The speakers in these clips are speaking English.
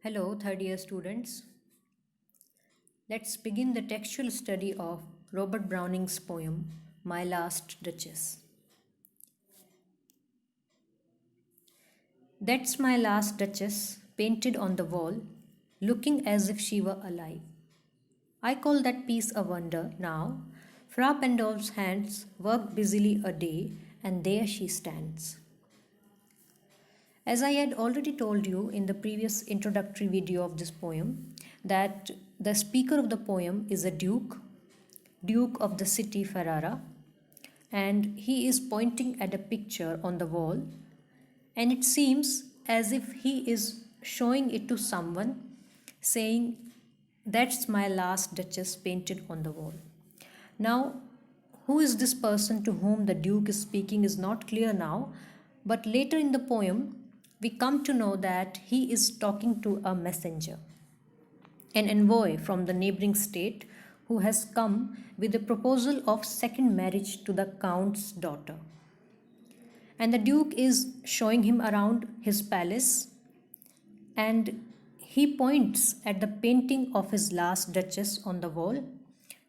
Hello, third year students. Let's begin the textual study of Robert Browning's poem, My Last Duchess. That's my last Duchess, painted on the wall, looking as if she were alive. I call that piece a wonder now. Fra Pandolf's hands worked busily a day, and there she stands. As I had already told you in the previous introductory video of this poem, that the speaker of the poem is a duke of the city Ferrara, and he is pointing at a picture on the wall, and it seems as if he is showing it to someone, saying, "That's my last Duchess painted on the wall." Now, who is this person to whom the Duke is speaking is not clear now, but later in the poem, we come to know that he is talking to a messenger, an envoy from the neighboring state who has come with a proposal of second marriage to the Count's daughter. And the Duke is showing him around his palace, and he points at the painting of his last Duchess on the wall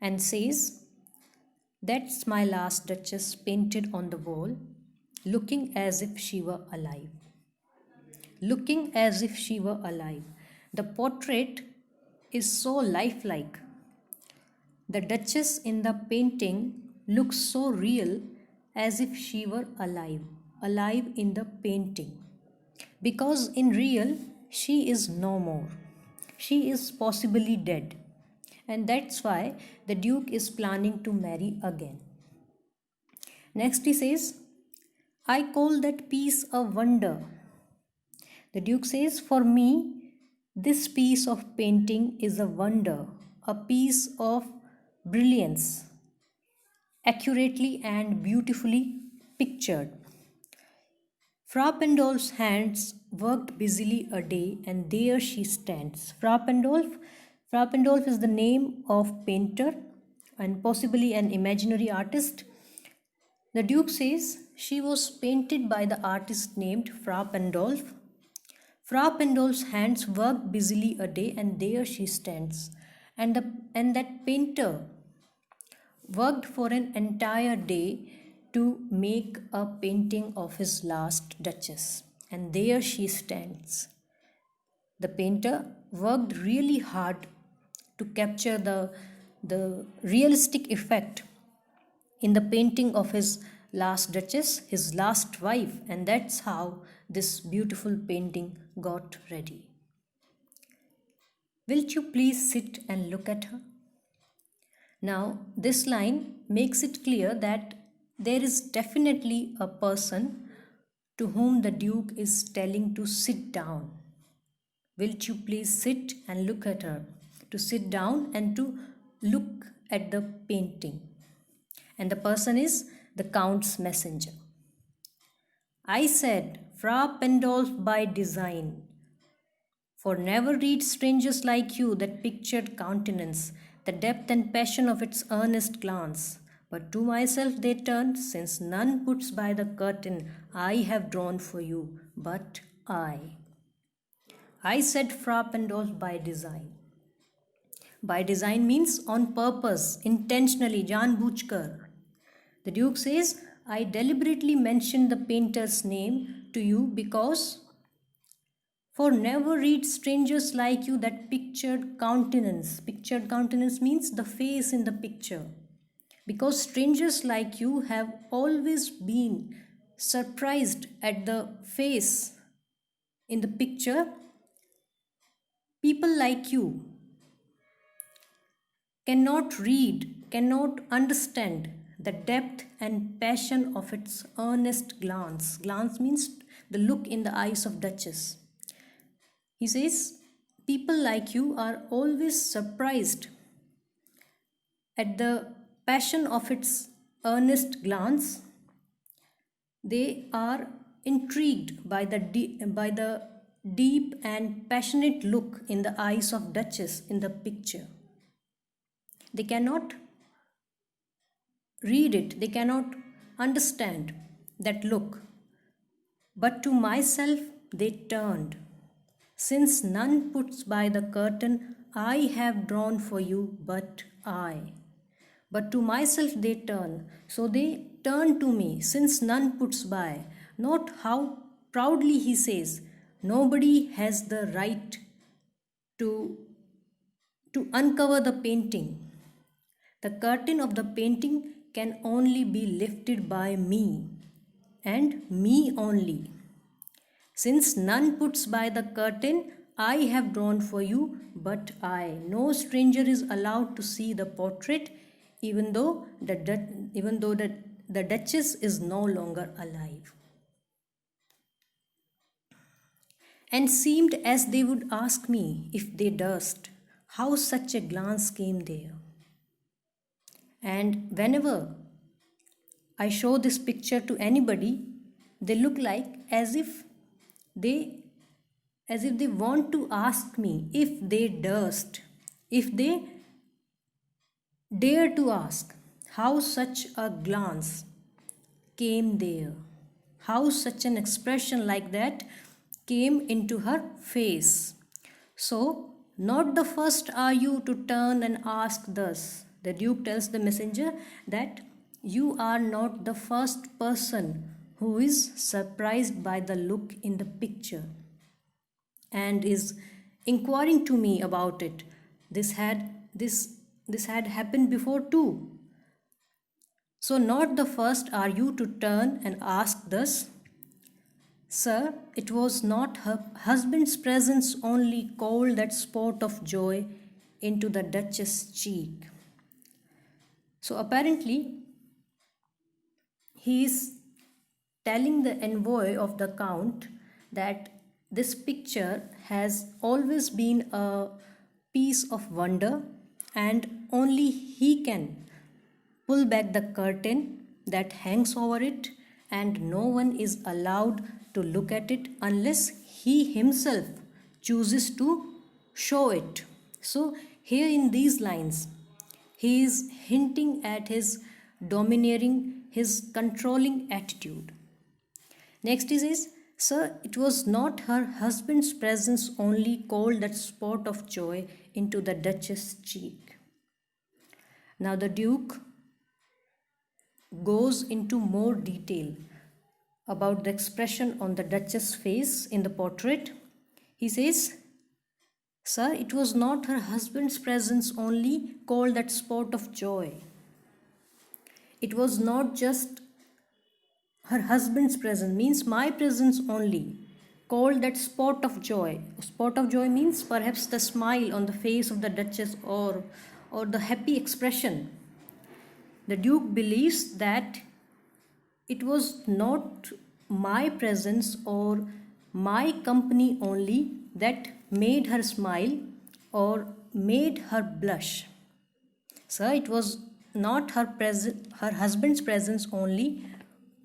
and says, "That's my last Duchess painted on the wall, looking as if she were alive." Looking as if she were alive. The portrait is so lifelike. The Duchess in the painting looks so real, as if she were alive in the painting. Because in real, she is no more. She is possibly dead. And that's why the Duke is planning to marry again. Next he says, "I call that piece a wonder." The Duke says, "For me, this piece of painting is a wonder, a piece of brilliance, accurately and beautifully pictured." Fra Pandolf's hands worked busily a day, and there she stands. Fra Pandolf is the name of painter and possibly an imaginary artist. The Duke says she was painted by the artist named Fra Pandolf. Fra Pandolf's hands worked busily a day, and there she stands. And that painter worked for an entire day to make a painting of his last Duchess. And there she stands. The painter worked really hard to capture the realistic effect in the painting of his last Duchess, his last wife, and that's how this beautiful painting got ready. "Wilt you please sit and look at her?" Now, this line makes it clear that there is definitely a person to whom the Duke is telling to sit down. "Wilt you please sit and look at her?" To sit down and to look at the painting. And the person is the Count's messenger. "I said, Fra Pandolf by design. For never read strangers like you that pictured countenance, the depth and passion of its earnest glance. But to myself they turned, since none puts by the curtain I have drawn for you, but I. I said Fra Pandolf by design." By design means on purpose, intentionally, janbujhkar. The Duke says, "I deliberately mentioned the painter's name to you because for never read strangers like you that pictured countenance." Pictured countenance means the face in the picture. Because strangers like you have always been surprised at the face in the picture, people like you cannot read, cannot understand the depth and passion of its earnest glance. Glance means the look in the eyes of Duchess. He says, "People like you are always surprised at the passion of its earnest glance. They are intrigued by the deep and passionate look in the eyes of Duchess in the picture. They cannot read it, they cannot understand that look. But to myself they turned, Since none puts by the curtain I have drawn for you but I. But to myself they turn, so they turn to me, since none puts by. Note how proudly he says, nobody has the right to, to uncover the painting. The curtain of the painting can only be lifted by me, and me only. Since none puts by the curtain I have drawn for you but I. No stranger is allowed to see the portrait, even though the Duchess is no longer alive. And seemed as they would ask me, if they durst, how such a glance came there. And whenever I show this picture to anybody, they look like they as if they want to ask me, if they durst, if they dare to ask, how such a glance came there, how such an expression like that came into her face. So, not the first are you to turn and ask thus. The Duke tells the messenger that you are not the first person who is surprised by the look in the picture and is inquiring to me about it. This had happened before too. So not the first are you to turn and ask thus, Sir, it was not her husband's presence only called that spot of joy into the Duchess' cheek. So apparently he is telling the envoy of the Count that this picture has always been a piece of wonder and only he can pull back the curtain that hangs over it, and no one is allowed to look at it unless he himself chooses to show it. So here in these lines he is hinting at his domineering, his controlling attitude. Next he says, Sir, it was not her husband's presence only called that spot of joy into the Duchess' cheek. Now the Duke goes into more detail about the expression on the Duchess' face in the portrait. He says, Sir, it was not her husband's presence only called that spot of joy. It was not just her husband's presence, means my presence only, called that spot of joy. Spot of joy means perhaps the smile on the face of the Duchess or the happy expression. The Duke believes that it was not my presence or my company only that made her smile or made her blush. Sir, it was not her husband's presence only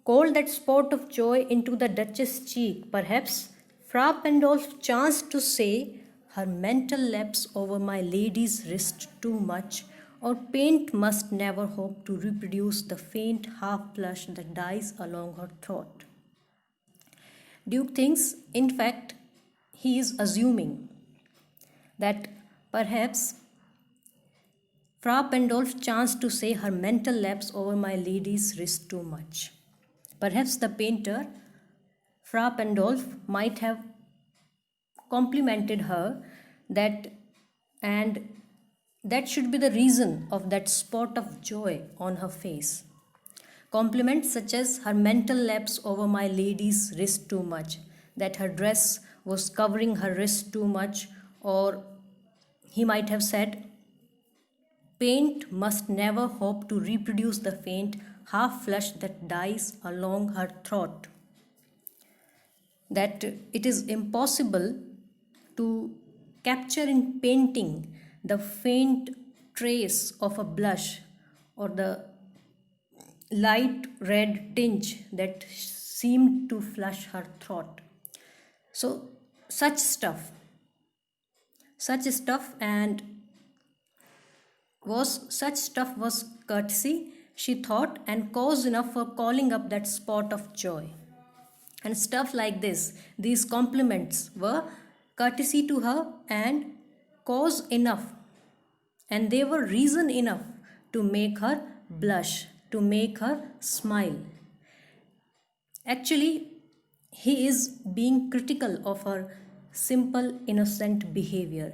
called that spot of joy into the Duchess' cheek. Perhaps Fra Pandolf chanced to say, her mental lapse over my lady's wrist too much, or paint must never hope to reproduce the faint half blush that dies along her throat. Duke thinks, in fact, he is assuming that perhaps Fra Pandolf chanced to say her mental lapse over my lady's wrist too much. Perhaps the painter, Fra Pandolf, might have complimented her and that should be the reason of that spot of joy on her face. Compliments such as her mental lapse over my lady's wrist too much, that her dress was covering her wrist too much, or he might have said, paint must never hope to reproduce the faint half flush that dies along her throat. That it is impossible to capture in painting the faint trace of a blush or the light red tinge that seemed to flush her throat. So such stuff was courtesy, she thought, and cause enough for calling up that spot of joy. And stuff like this, these compliments were courtesy to her and cause enough, and they were reason enough to make her blush, to make her smile. Actually, he is being critical of her simple, innocent behavior,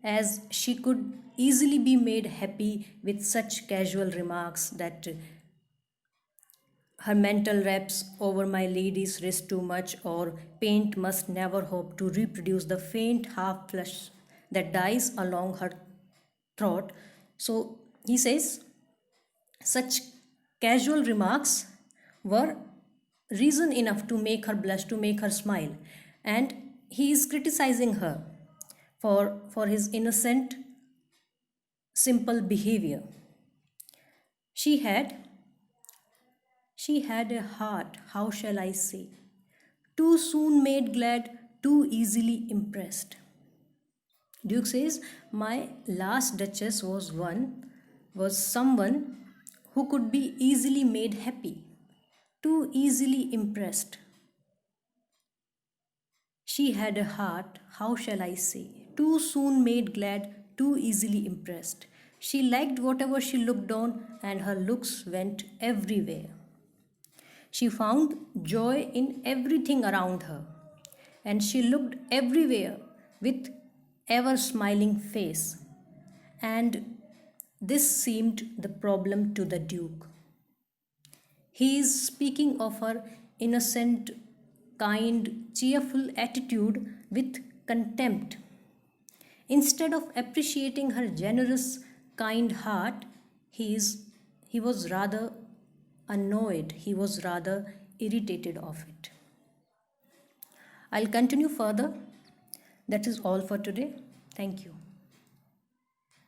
as she could easily be made happy with such casual remarks that her mental reps over my lady's wrist too much, or paint must never hope to reproduce the faint half flush that dies along her throat. So he says such casual remarks were reason enough to make her blush, to make her smile, and he is criticizing her for his innocent, simple behavior. She had she had a heart, how shall I say, too soon made glad, too easily impressed. Duke says, my last duchess was someone who could be easily made happy, too easily impressed. She had a heart, how shall I say, too soon made glad, too easily impressed. She liked whatever she looked on, and her looks went everywhere. She found joy in everything around her, and she looked everywhere with ever smiling face. And this seemed the problem to the Duke. He is speaking of her innocent, kind, cheerful attitude with contempt. Instead of appreciating her generous, kind heart, he was rather annoyed, he was rather irritated of it. I'll continue further. That is all for today. Thank you.